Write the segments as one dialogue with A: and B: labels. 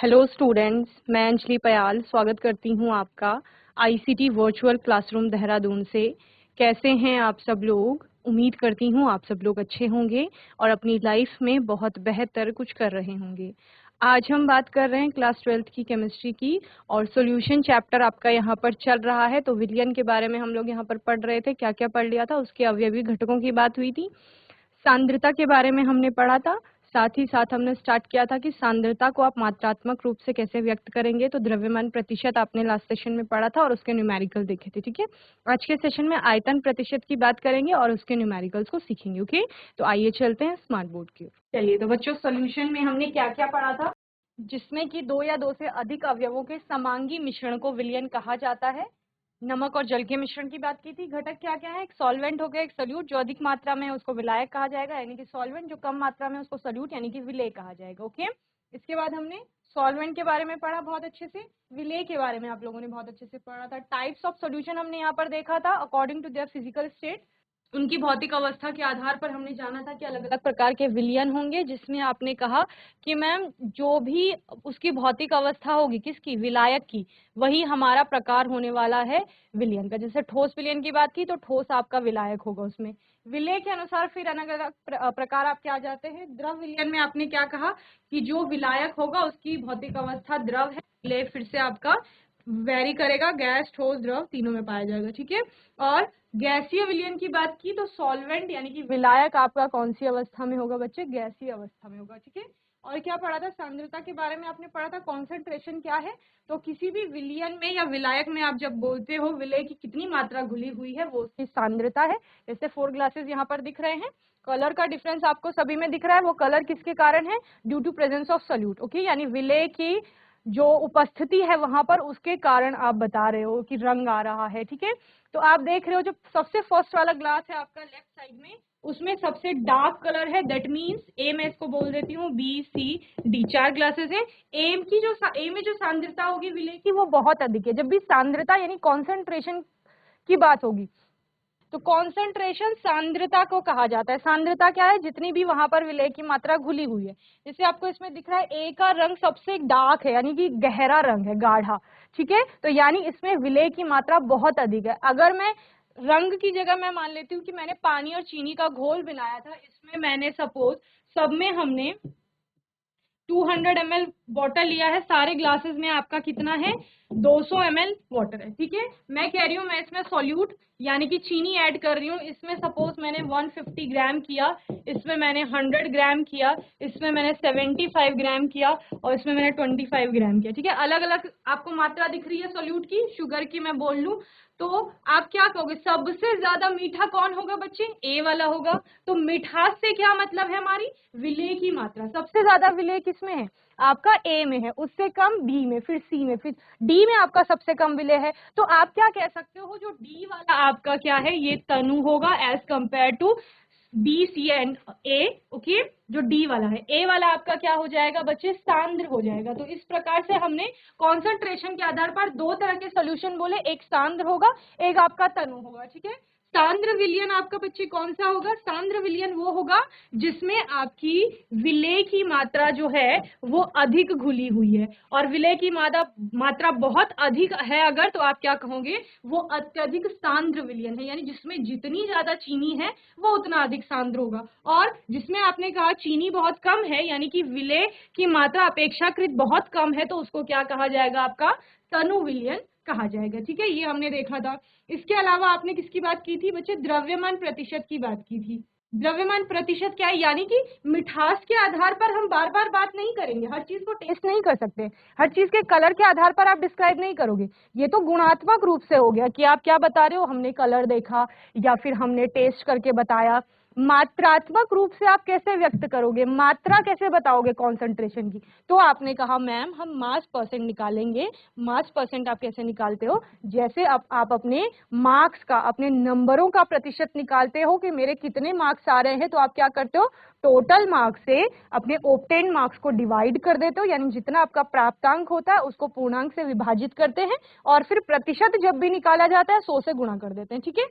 A: Hello students, मैं अंजलि पयाल स्वागत करती हूं आपका आईसीटी वर्चुअल क्लासरूम देहरादून से। कैसे हैं आप सब लोग? उम्मीद करती हूं आप सब लोग अच्छे होंगे और अपनी लाइफ में बहुत बेहतर कुछ कर रहे होंगे। आज हम बात कर रहे हैं क्लास 12th की केमिस्ट्री की और सॉल्यूशन चैप्टर आपका यहाँ पर चल रहा है। तो विलयन के बारे में हम लोग यहाँ पर पढ़ रहे थे। क्या क्या पढ़ लिया था? उसके अवयवी घटकों की बात हुई थी, सांद्रता के बारे में हमने पढ़ा था, साथ ही साथ हमने स्टार्ट किया था कि सांद्रता को आप मात्रात्मक रूप से कैसे व्यक्त करेंगे। तो द्रव्यमान प्रतिशत आपने लास्ट सेशन में पढ़ा था और उसके न्यूमेरिकल देखे थे। ठीक है, आज के सेशन में आयतन प्रतिशत की बात करेंगे और उसके न्यूमेरिकल्स को सीखेंगे। ओके, तो आइए चलते हैं स्मार्ट बोर्ड की ओर। चलिए, तो बच्चों सोल्यूशन में हमने क्या क्या पढ़ा था, जिसमें कि दो या दो से अधिक अवयवों के समांगी मिश्रण को विलयन कहा जाता है। नमक और जल के मिश्रण की बात की थी। घटक क्या क्या है? एक सॉल्वेंट हो गया, एक सोल्यूट। जो अधिक मात्रा में है उसको विलायक कहा जाएगा यानी कि सॉल्वेंट, जो कम मात्रा में है उसको सोल्यूट यानी कि विलेय कहा जाएगा। ओके, इसके बाद हमने सॉल्वेंट के बारे में पढ़ा बहुत अच्छे से, विलेय के बारे में आप लोगों ने बहुत अच्छे से पढ़ा था। टाइप्स ऑफ सोल्यूशन हमने यहाँ पर देखा था according to their physical state, उनकी भौतिक अवस्था के आधार पर हमने जाना था कि अलग अलग प्रकार के विलयन होंगे, जिसमें आपने कहा कि मैम जो भी उसकी भौतिक अवस्था होगी किसकी, विलायक की, वही हमारा प्रकार होने वाला है विलयन का। जैसे ठोस विलयन की बात की तो ठोस आपका विलायक होगा उसमें। विलेय के अनुसार फिर अलग अलग प्रकार आपके आ जाते हैं। द्रव विलयन में आपने क्या कहा कि जो विलायक होगा उसकी भौतिक अवस्था द्रव है। विलेय फिर से आपका वेरी करेगा, गैस ठोस द्रव तीनों में पाया जाएगा। ठीक है, और गैसीय विलयन की बात की तो सॉल्वेंट यानी कि विलायक आपका कौन सी अवस्था में होगा बच्चे? गैसीय अवस्था में होगा। ठीक है, और क्या पढ़ा था? सांद्रता के बारे में आपने पढ़ा था। कॉन्सेंट्रेशन क्या है? तो किसी भी विलयन में या विलायक में आप जब बोलते हो विलेय की कितनी मात्रा घुली हुई है वो उसकी सांद्रता है। जैसे 4 ग्लासेस यहाँ पर दिख रहे हैं, कलर का डिफरेंस आपको सभी में दिख रहा है। वो कलर किसके कारण है? Due to presence of solute. Okay, यानी विलेय की जो उपस्थिति है वहां पर उसके कारण आप बता रहे हो कि रंग आ रहा है। ठीक है, तो आप देख रहे हो जो सबसे फर्स्ट वाला ग्लास है आपका लेफ्ट साइड में, उसमें सबसे डार्क कलर है। दैट मीन्स ए, मैं इसको बोल देती हूँ बी सी डी, 4 ग्लासेस हैं। ए में जो सांद्रता होगी विलेय की वो बहुत अधिक है। जब भी सांद्रता यानी कॉन्सेंट्रेशन की बात होगी तो कॉन्सेंट्रेशन सांद्रता को कहा जाता है। सांद्रता क्या है? जितनी भी वहां पर विलेय की मात्रा घुली हुई है। जैसे आपको इसमें दिख रहा है ए का रंग सबसे डार्क है यानी कि गहरा रंग है, गाढ़ा। ठीक है, तो यानी इसमें विलेय की मात्रा बहुत अधिक है। अगर मैं रंग की जगह मैं मान लेती हूँ कि मैंने पानी और चीनी का घोल बनाया था, इसमें मैंने सपोज सब में हमने 200 ml वाटर लिया है, सारे ग्लासेस में आपका कितना है? 200 ml वाटर है। ठीक है, मैं कह रही हूँ मैं इसमें सॉल्यूट यानी कि चीनी ऐड कर रही हूँ। इसमें सपोज मैंने 150 ग्राम किया, इसमें मैंने 100 ग्राम किया, इसमें मैंने 75 ग्राम किया और इसमें मैंने 25 ग्राम किया। ठीक है, अलग अलग आपको मात्रा दिख रही है सॉल्यूट की। शुगर की मैं बोल लूँ तो आप क्या कहोगे? सबसे ज्यादा मीठा कौन होगा बच्चे? ए वाला होगा। तो मिठास से क्या मतलब है? हमारी विलेय की मात्रा सबसे ज्यादा विलेय किसमें है? आपका ए में है, उससे कम बी में, फिर सी में, फिर डी में आपका सबसे कम विलेय है। तो आप क्या कह सकते हो? जो डी वाला आपका क्या है? ये तनु होगा as compare to B C and A. Okay, जो डी वाला है, ए वाला आपका क्या हो जाएगा बच्चे? सांद्र हो जाएगा। तो इस प्रकार से हमने कॉन्सेंट्रेशन के आधार पर दो तरह के सोल्यूशन बोले, एक सांद्र होगा, एक आपका तनु होगा। ठीक है, सांद्र विलयन आपका बच्चे कौन सा होगा? सांद्र विलयन वो होगा जिसमें आपकी विलेय की मात्रा जो है वो अधिक घुली हुई है। और विलेय की मात्रा बहुत अधिक है अगर, तो आप क्या कहोगे? वो अत्यधिक सांद्र विलयन है, यानी जिसमें जितनी ज्यादा चीनी है वो उतना अधिक सांद्र होगा। और जिसमें आपने कहा चीनी बहुत कम है यानी कि विलेय की मात्रा अपेक्षाकृत बहुत कम है, तो उसको क्या कहा जाएगा? आपका तनु विलयन कहा जाएगा। ठीक है, ये हमने देखा था। इसके अलावा आपने किसकी बात की थी बच्चे? द्रव्यमान प्रतिशत की बात की थी। द्रव्यमान प्रतिशत क्या है? यानी कि मिठास के आधार पर हम बार बार बात नहीं करेंगे, हर चीज को टेस्ट नहीं कर सकते, हर चीज के कलर के आधार पर आप डिस्क्राइब नहीं करोगे। ये तो गुणात्मक रूप से हो गया कि आप क्या बता रहे हो, हमने कलर देखा या फिर हमने टेस्ट करके बताया। मात्रात्मक रूप से आप कैसे व्यक्त करोगे? मात्रा कैसे बताओगे कॉन्सेंट्रेशन की? तो आपने कहा मैम हम मास परसेंट निकालेंगे। मास परसेंट आप कैसे निकालते हो? जैसे आप अपने मार्क्स का, अपने नंबरों का प्रतिशत निकालते हो कि मेरे कितने मार्क्स आ रहे हैं, तो आप क्या करते हो? टोटल मार्क्स से अपने ऑब्टेन मार्क्स को डिवाइड कर देते हो, यानी जितना आपका प्राप्तांक होता है उसको पूर्णांक से विभाजित करते हैं और फिर प्रतिशत जब भी निकाला जाता है 100 से गुणा कर देते हैं। ठीक है,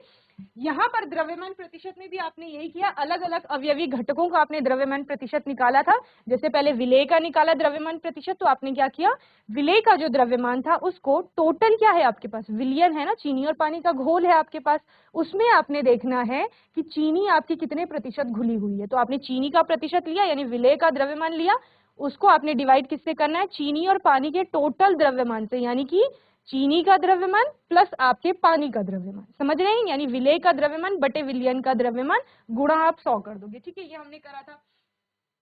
A: यहाँ पर द्रव्यमान प्रतिशत में भी आपने यही किया, अलग अलग अवयवी घटकों का आपने द्रव्यमान प्रतिशत निकाला था। जैसे पहले विलेय का निकाला द्रव्यमान प्रतिशत, तो आपने क्या किया, विलेय का जो द्रव्यमान था उसको टोटल क्या है आपके पास, विलयन है ना, चीनी और पानी का घोल है आपके पास, उसमें आपने देखना है कि चीनी आपकी कितने प्रतिशत घुली हुई है। तो आपने चीनी का प्रतिशत लिया यानी विलेय का द्रव्यमान लिया, उसको आपने डिवाइड किससे करना है, चीनी और पानी के टोटल द्रव्यमान से, यानी कि चीनी का द्रव्यमान प्लस आपके पानी का द्रव्यमान, समझ रहे हैं, यानी विलेय का द्रव्यमान बटे विलयन का द्रव्यमान गुणा आप 100 कर दोगे। ठीक है, ये हमने करा था।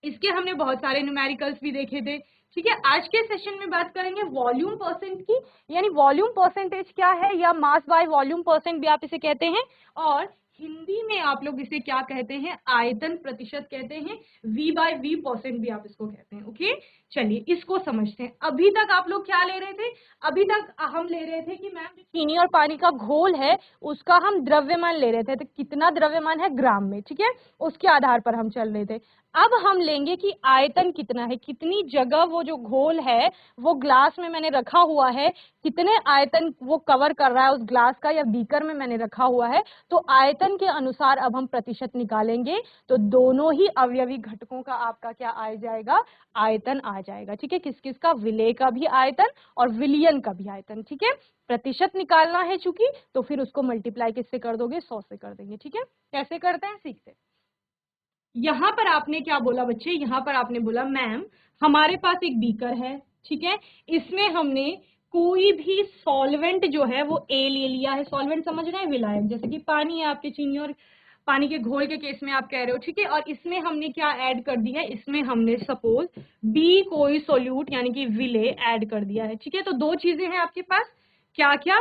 A: इसके हमने बहुत सारे न्यूमेरिकल्स भी देखे थे। ठीक है, आज के सेशन में बात करेंगे वॉल्यूम परसेंट की, यानी वॉल्यूम परसेंटेज क्या है, या मास बाय वॉल्यूम परसेंट भी आप इसे कहते हैं, और हिंदी में आप लोग इसे क्या कहते हैं, आयतन प्रतिशत कहते हैं, V बाय V परसेंट भी आप इसको कहते हैं। ओके, चलिए इसको समझते हैं। अभी तक आप लोग क्या ले रहे थे, अभी तक हम ले रहे थे कि मैम जो चीनी और पानी का घोल है उसका हम द्रव्यमान ले रहे थे, तो कितना द्रव्यमान है ग्राम में, ठीक है, उसके आधार पर हम चल रहे थे। अब हम लेंगे कि आयतन कितना है, कितनी जगह वो जो घोल है वो ग्लास में मैंने रखा हुआ है, कितने आयतन वो कवर कर रहा है उस ग्लास का या बीकर में मैंने रखा हुआ है, तो आयतन के अनुसार अब हम प्रतिशत निकालेंगे। तो दोनों ही अवयवी घटकों का आपका क्या आ जाएगा, आयतन आ जाएगा। ठीक है, किस किस का, विलेय का भी आयतन और विलयन का भी आयतन। ठीक है, प्रतिशत निकालना है चूंकि, तो फिर उसको मल्टीप्लाई किससे कर दोगे, 100 से कर देंगे। ठीक है, कैसे करते हैं सीखते हैं। यहां पर आपने क्या बोला बच्चे, यहां पर आपने बोला मैम हमारे पास एक बीकर है, ठीक है, इसमें हमने कोई भी सॉल्वेंट जो है वो ए ले लिया है। सॉल्वेंट समझ रहे हैं, विलायक, जैसे कि पानी है आपके, चीनी और पानी के घोल के केस में आप कह रहे हो। ठीक है, और इसमें हमने क्या ऐड कर दिया है, इसमें हमने सपोज बी कोई सोल्यूट यानी कि विलेय ऐड कर दिया है। ठीक है, तो दो चीजें हैं आपके पास, क्या क्या,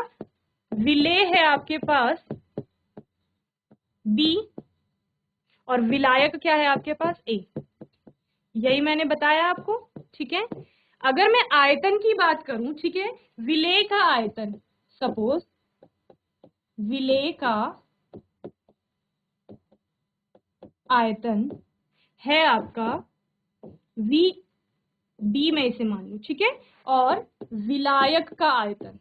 A: विलेय है आपके पास बी और विलायक क्या है आपके पास, ए, यही मैंने बताया आपको। ठीक है, अगर मैं आयतन की बात करूं, ठीक है, विलेय का आयतन, सपोज विलेय का आयतन है आपका वी बी में इसे मान लू, ठीक है, और विलायक का आयतन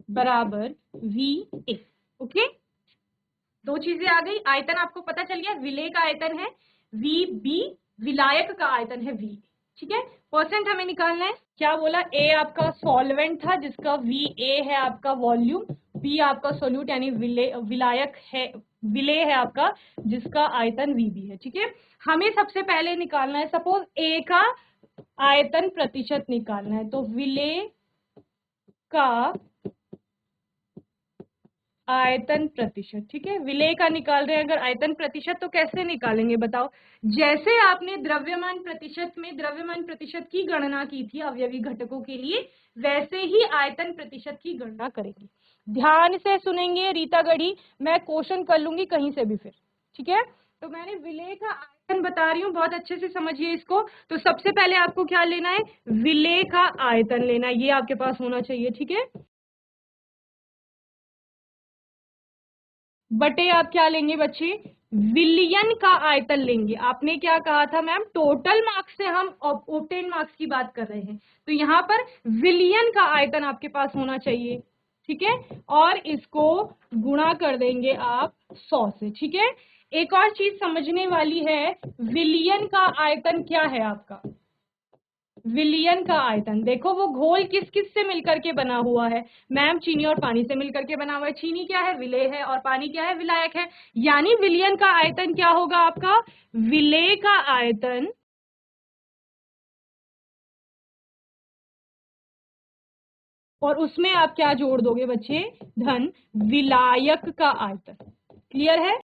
A: बराबर वी ए। ओके, दो चीजें आ गई, आयतन आपको पता चल गया, विलेय का आयतन है वी बी, विलायक का आयतन है वी। ठीक है, परसेंट हमें निकालना है, क्या बोला, ए आपका सॉल्वेंट था जिसका वी ए है आपका वॉल्यूम, बी आपका सोल्यूट यानी विलायक है, विलेय है आपका जिसका आयतन वी बी है। ठीक है, हमें सबसे पहले निकालना है सपोज ए का आयतन प्रतिशत निकालना है, तो विलेय का आयतन प्रतिशत। ठीक है, विलेय का निकाल रहे हैं अगर आयतन प्रतिशत, तो कैसे निकालेंगे बताओ, जैसे आपने द्रव्यमान प्रतिशत में द्रव्यमान प्रतिशत की गणना की थी अवयवी घटकों के लिए, वैसे ही आयतन प्रतिशत की गणना करेंगे। ध्यान से सुनेंगे रीता गढ़ी, मैं क्वेश्चन कर लूंगी कहीं से भी फिर। ठीक है, तो मैंने विलेय का आयतन बता रही हूँ, बहुत अच्छे से समझिए इसको। तो सबसे पहले आपको क्या लेना है, विलेय का आयतन लेना है, ये आपके पास होना चाहिए। ठीक है, बटे आप क्या लेंगे बच्चे, विलयन का आयतन लेंगे। आपने क्या कहा था मैम, टोटल मार्क्स से हम ऑब्टेन मार्क्स की बात कर रहे हैं, तो यहाँ पर विलयन का आयतन आपके पास होना चाहिए। ठीक है, और इसको गुणा कर देंगे आप 100 से। ठीक है, एक और चीज समझने वाली है, विलयन का आयतन क्या है आपका, विलयन का आयतन देखो वो घोल किस किस से मिलकर के बना हुआ है, मैम चीनी और पानी से मिलकर के बना हुआ है। चीनी क्या है, विलेय है, और पानी क्या है, विलायक है, यानी विलयन का आयतन क्या होगा आपका, विलेय का आयतन और उसमें आप क्या जोड़ दोगे बच्चे, धन विलायक का आयतन। क्लियर है,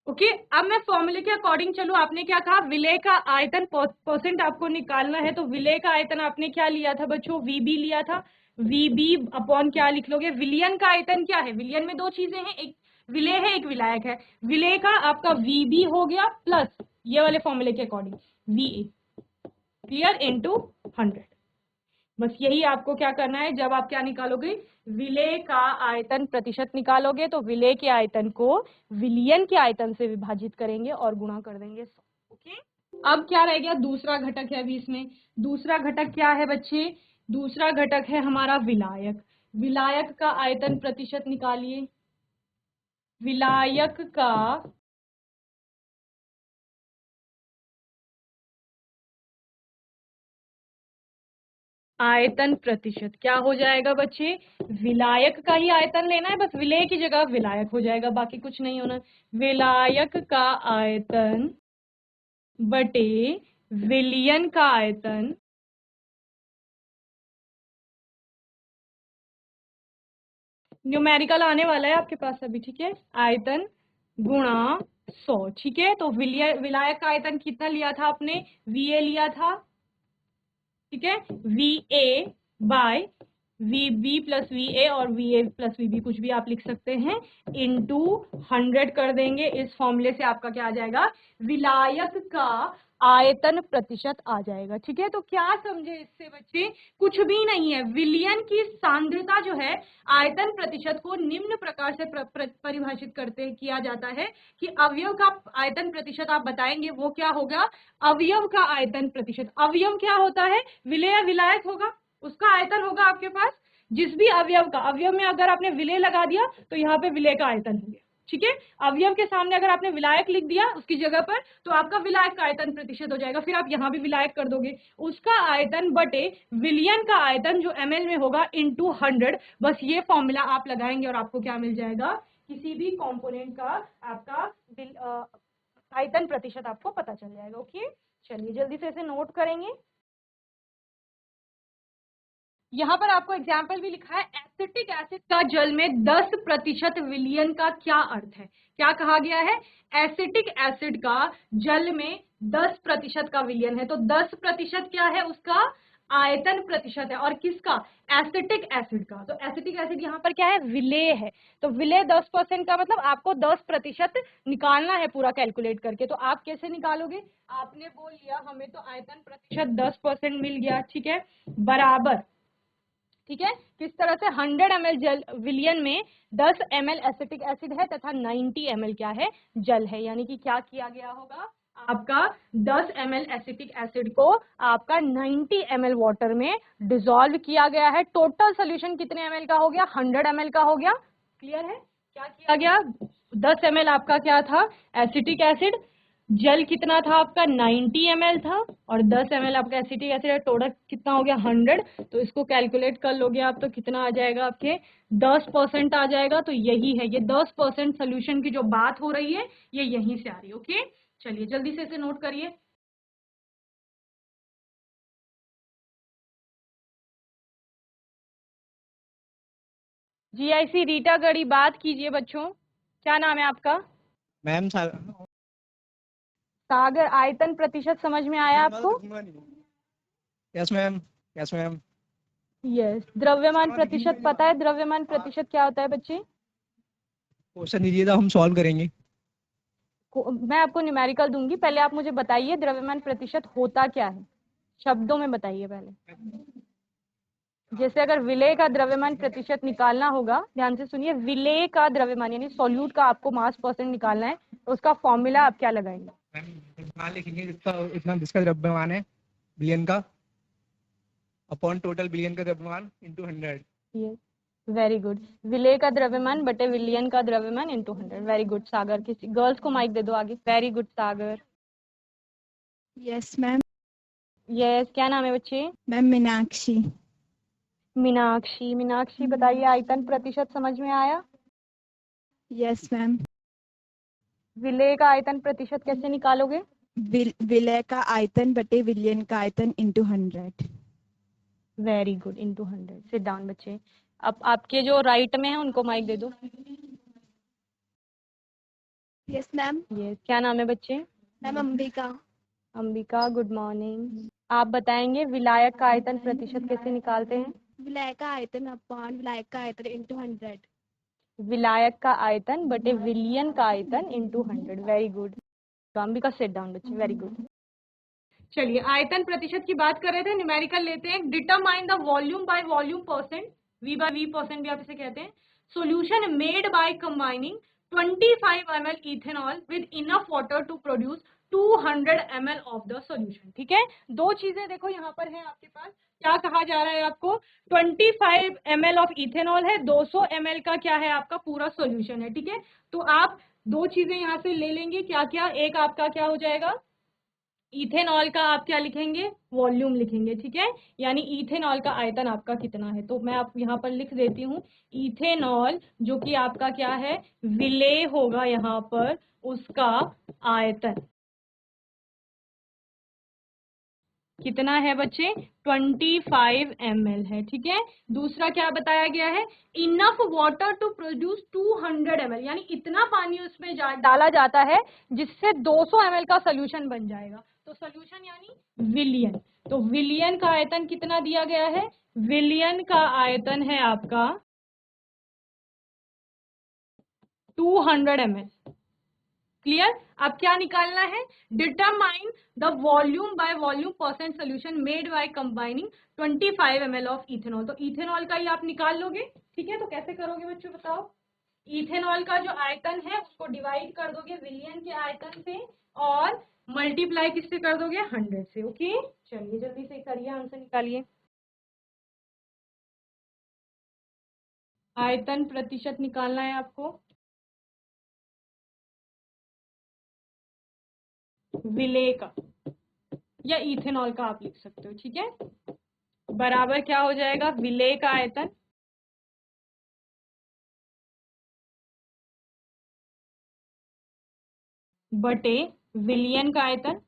A: ओके अब मैं फॉर्मूले के अकॉर्डिंग चलूं। आपने क्या कहा, विलेय का आयतन परसेंट आपको निकालना है, तो विलेय का आयतन आपने क्या लिया था बच्चों, वीबी लिया था, वीबी अपॉन क्या लिख लोगे, विलयन का आयतन क्या है, विलयन में दो चीजें हैं, एक विलेय है एक विलायक है, विलेय का आपका वीबी हो गया प्लस ये वाले फॉर्मूले के अकॉर्डिंग, VA क्लियर इनटू 100। बस यही आपको क्या करना है, जब आप क्या निकालोगे, विलेय का आयतन प्रतिशत निकालोगे तो विलेय के आयतन को विलियन के आयतन से विभाजित करेंगे और गुणा कर देंगे 100। ओके, अब क्या रह गया, दूसरा घटक है अभी इसमें। दूसरा घटक क्या है बच्चे, दूसरा घटक है हमारा विलायक। विलायक का आयतन प्रतिशत निकालिए। विलायक का आयतन प्रतिशत क्या हो जाएगा बच्चे, विलायक का ही आयतन लेना है, बस विलेय की जगह विलायक हो जाएगा, बाकी कुछ नहीं होना। विलायक का आयतन बटे विलियन का आयतन न्यूमेरिकल आने वाला है आपके पास अभी, ठीक है, आयतन गुणा 100। ठीक है, तो विलायक का आयतन कितना लिया था आपने, VA लिया था, ठीक है, VA by VB plus VA और VA प्लस VB कुछ भी आप लिख सकते हैं, इंटू 100 कर देंगे। इस फॉर्मूले से आपका क्या आ जाएगा, विलायक का आयतन प्रतिशत आ जाएगा। ठीक है, तो क्या समझे इससे बच्चे, कुछ भी नहीं है, विलियन की सांद्रता जो है आयतन प्रतिशत को निम्न प्रकार से परिभाषित करते किया जाता है कि अवयव का आयतन प्रतिशत आप बताएंगे वो क्या होगा, अवयव का आयतन प्रतिशत। अवयव क्या होता है, विलेय विलायक होगा, उसका आयतन होगा आपके पास। जिस भी अवयव का, अवयव में अगर आपने विलेय लगा दिया तो यहाँ पे विलेय का आयतन हो गया। ठीक है, अवयव के सामने अगर आपने विलायक लिख दिया उसकी जगह पर, तो आपका विलायक का आयतन प्रतिशत हो जाएगा। फिर आप यहाँ भी विलायक कर दोगे, उसका आयतन बटे विलियन का आयतन जो ml में होगा इंटू 100। बस ये फॉर्मूला आप लगाएंगे और आपको क्या मिल जाएगा, किसी भी कंपोनेंट का आपका आयतन प्रतिशत आपको पता चल जाएगा। ओके, चलिए जल्दी से इसे नोट करेंगे। यहाँ पर आपको एग्जाम्पल भी लिखा है, एसिटिक एसिड का जल में 10% विलियन का क्या अर्थ है, क्या कहा गया है, एसिटिक एसिड का जल में 10% का विलियन है, तो 10% क्या है, उसका आयतन प्रतिशत है, और किसका, एसिटिक एसिड का। तो एसिटिक एसिड यहाँ पर क्या है, विलेय है, तो विलेय 10% का मतलब आपको 10% निकालना है पूरा कैलकुलेट करके। तो आप कैसे निकालोगे, आपने बोल लिया हमें तो आयतन प्रतिशत 10% मिल गया, ठीक है, बराबर, ठीक है, किस तरह से 100 ml जल विलियन में 10 ml एसिटिक एसिड है तथा 90 ml क्या है, जल है। यानी कि क्या किया गया होगा, आपका 10 ml एसिटिक एसिड को आपका 90 ml वाटर में डिसॉल्व किया गया है। टोटल सोल्यूशन कितने ml का हो गया, 100 ml का हो गया। क्लियर है, क्या किया गया, 10 ml आपका क्या था, एसिटिक एसिड, जल कितना था आपका 90 ml था, और 10 ml आपका एसिटिक एसिड, टोटल कितना हो गया 100। तो इसको कैलकुलेट कर लोगे आप तो कितना आ जाएगा, आपके 10% आ जाएगा। तो यही है, ये 10% सोल्यूशन की जो बात हो रही है ये यहीं से आ रही है। ओके, चलिए जल्दी से इसे नोट करिए। GIC रीटा गढ़ी, बात कीजिए बच्चों, क्या नाम है आपका,
B: मैम।
A: सागर। आयतन प्रतिशत समझ में आया आपको,
B: yes ma'am, yes ma'am.
A: Yes. द्रव्यमान प्रतिशत पता है, द्रव्यमान प्रतिशत क्या होता है बच्चे,
B: क्वेश्चन दीजिए तो हम सॉल्व करेंगे।
A: मैं आपको न्यूमेरिकल दूंगी, पहले आप मुझे बताइए द्रव्यमान प्रतिशत होता क्या है, शब्दों में बताइए पहले। जैसे अगर विलेय का द्रव्यमान प्रतिशत निकालना होगा, ध्यान से सुनिए, विलेय का द्रव्यमान यानी सॉल्यूट का आपको मास परसेंट निकालना है, तो उसका फॉर्मूला आप क्या लगाएंगे,
B: द्रव्यमान लिखेंगे जिसका इतना जिसका द्रव्यमान है बिलियन का, अपॉन टोटल बिलियन का द्रव्यमान इंटू 100।
A: ये वेरी गुड, विलेय का द्रव्यमान बटे विलियन का द्रव्यमान इंटू 100। वेरी गुड सागर, किसी गर्ल्स को माइक दे दो आगे। Very good Sagar.
C: Yes ma'am.
A: Yes, क्या नाम है बच्चे,
C: मैम मीनाक्षी।
A: मीनाक्षी। मीनाक्षी बताइए, आयतन प्रतिशत समझ में आया,
C: यस मैम।
A: विलेय का आयतन प्रतिशत कैसे निकालोगे,
C: विलय का आयतन बटे विलियन का आयतन into 100।
A: Very good, into 100। Sit down बच्चे। अब आपके जो राइट में है उनको माइक दे दो।
C: Yes ma'am.
A: यस, क्या नाम है बच्चे,
C: ma'am Ambika.
A: Ambika, good morning. आप बताएंगे विलायक का आयतन प्रतिशत कैसे निकालते हैं,
C: विलय का आयतन अपॉन विलायक का आयतन इंटू 100।
A: विलायक का आयतन बटे विलियन का आयतन into 100। Very good. Ambika set down बच्चे, वेरी गुड। चलिए आयतन प्रतिशत की बात कर रहे थे, न्यूमेरिकल लेते हैं। Determine the volume by volume percent, V by V percent भी आप इसे कहते हैं। Solution made by combining 25 ml ethanol with enough water to produce 200 ml of the solution. ठीक है, दो चीजें देखो यहाँ पर है आपके पास, क्या कहा जा रहा है आपको, 25 ml ऑफ इथेनॉल है, 200 ml का क्या है आपका पूरा सॉल्यूशन है। ठीक है, तो आप दो चीजें यहाँ से ले लेंगे, क्या क्या, एक आपका क्या हो जाएगा, इथेनॉल का आप क्या लिखेंगे, वॉल्यूम लिखेंगे। ठीक है, यानी इथेनॉल का आयतन आपका कितना है, तो मैं आप यहाँ पर लिख देती हूँ इथेनॉल, जो कि आपका क्या है, विलेय होगा यहाँ पर, उसका आयतन कितना है बच्चे, 25 ml है। ठीक है, दूसरा क्या बताया गया है, enough water to produce 200 ml, यानी इतना पानी उसमें डाला जाता है जिससे 200 ml का सोल्यूशन बन जाएगा। तो सोल्यूशन यानी विलियन, तो विलियन का आयतन कितना दिया गया है, विलियन का आयतन है आपका 200 ml। क्लियर, अब क्या निकालना है, determine the volume by volume percent solution made by combining 25 ml of ethanol. तो इथेनॉल का ही आप निकाल लोगे। ठीक है, तो कैसे करोगे बच्चों बताओ, इथेनॉल का जो आयतन है उसको डिवाइड कर दोगे विलियन के आयतन से और मल्टीप्लाई किससे कर दोगे, 100 से। ओके, चलिए जल्दी से करिए, आंसर निकालिए। आयतन प्रतिशत निकालना है आपको विलेय का या इथेनॉल का आप लिख सकते हो। ठीक है, बराबर क्या हो जाएगा, विलेय का आयतन बटे विलियन का आयतन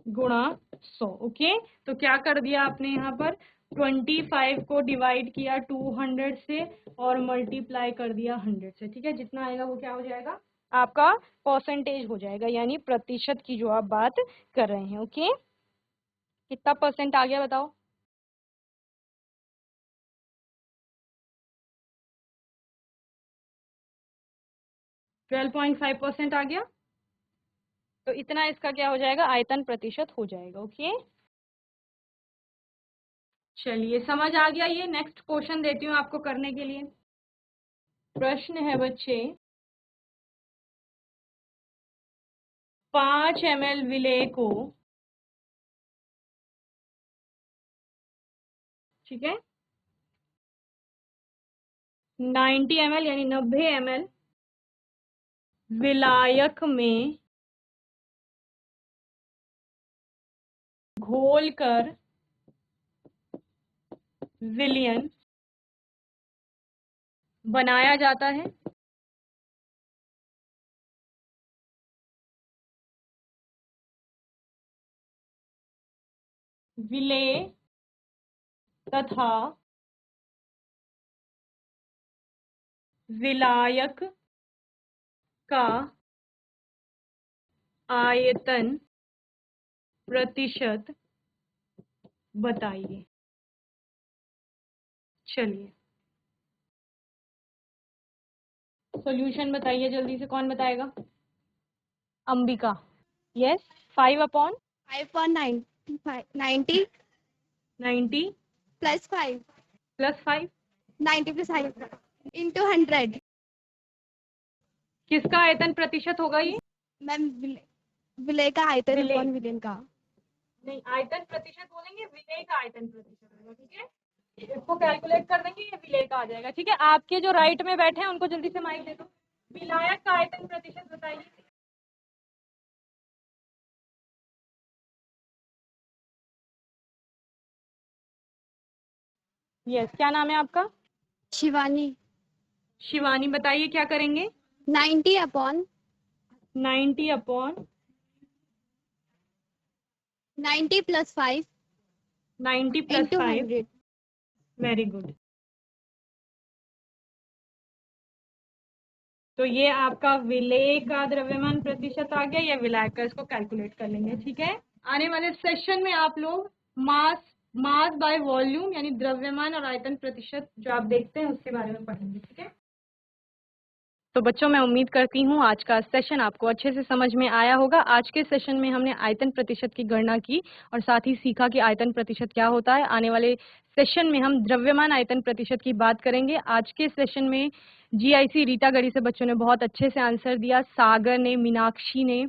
A: गुणा 100। ओके, तो क्या कर दिया आपने यहाँ पर, 25 को डिवाइड किया 200 से और मल्टीप्लाई कर दिया 100 से। ठीक है, जितना आएगा वो क्या हो जाएगा, आपका परसेंटेज हो जाएगा, यानी प्रतिशत की जो आप बात कर रहे हैं। ओके, कितना परसेंट आ गया बताओ, 12.5% आ गया, तो इतना इसका क्या हो जाएगा, आयतन प्रतिशत हो जाएगा। ओके, चलिए समझ आ गया ये। नेक्स्ट क्वेश्चन देती हूँ आपको करने के लिए। प्रश्न है बच्चे, 5 ml विलेय को, ठीक है, 90 ml यानी 90 ml विलायक में घोलकर विलियन बनाया जाता है। विलेय तथा विलायक का आयतन प्रतिशत बताइए। चलिए सॉल्यूशन बताइए जल्दी से, कौन बताएगा, Ambika. Yes, 5/5
C: 90
A: 90
C: plus 5
A: plus 5
C: 90 plus 5 into 100।
A: किसका आयतन प्रतिशत होगा ये,
C: मैम विलेय का आयतन
A: विलेय।
C: अपॉन विलियन का,
A: नहीं, आयतन प्रतिशत बोलेंगे, विलेय का आयतन प्रतिशत होगा। ठीक है, इसको कैलकुलेट कर देंगे, ये विलेय का आ जाएगा। ठीक है, आपके जो राइट में बैठे हैं उनको जल्दी से माइक दे दो, विलायक का आयतन प्रतिशत बताइए। यस, क्या नाम है आपका,
C: शिवानी।
A: शिवानी, बताइए क्या करेंगे,
C: 90 upon
A: 90
C: 90 plus 5
A: 90 plus
C: into
A: 5,
C: 100।
A: Very good. तो ये आपका विलेय का द्रव्यमान प्रतिशत आ गया, या विलायक का, इसको कैलकुलेट कर लेंगे। ठीक है, आने वाले सेशन में आप लोग मास मास बाय वॉल्यूम यानी द्रव्यमान और आयतन प्रतिशत जो आप देखते हैं उसके बारे में पढ़ेंगे, ठीक है। तो बच्चों, मैं उम्मीद करती हूँ आज का सेशन आपको अच्छे से समझ में आया होगा। आज के सेशन में हमने आयतन प्रतिशत की गणना की और साथ ही सीखा कि आयतन प्रतिशत क्या होता है। आने वाले सेशन में हम द्रव्यमान आयतन प्रतिशत की बात करेंगे। आज के सेशन में GIC रीटा गढ़ी से बच्चों ने बहुत अच्छे से आंसर दिया। सागर ने, मीनाक्षी ने,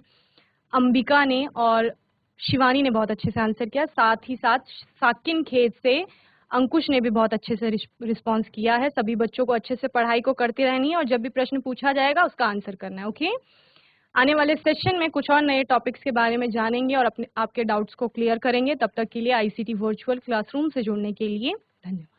A: अंबिका ने और शिवानी ने बहुत अच्छे से आंसर किया। साथ ही साथ साकिन खेत से अंकुश ने भी बहुत अच्छे से रिस्पॉन्स किया है। सभी बच्चों को अच्छे से पढ़ाई को करते रहनी है और जब भी प्रश्न पूछा जाएगा उसका आंसर करना है, ओके। आने वाले सेशन में कुछ और नए टॉपिक्स के बारे में जानेंगे और आपके डाउट्स को क्लियर करेंगे। तब तक के लिए ICT वर्चुअल क्लासरूम से जुड़ने के लिए धन्यवाद।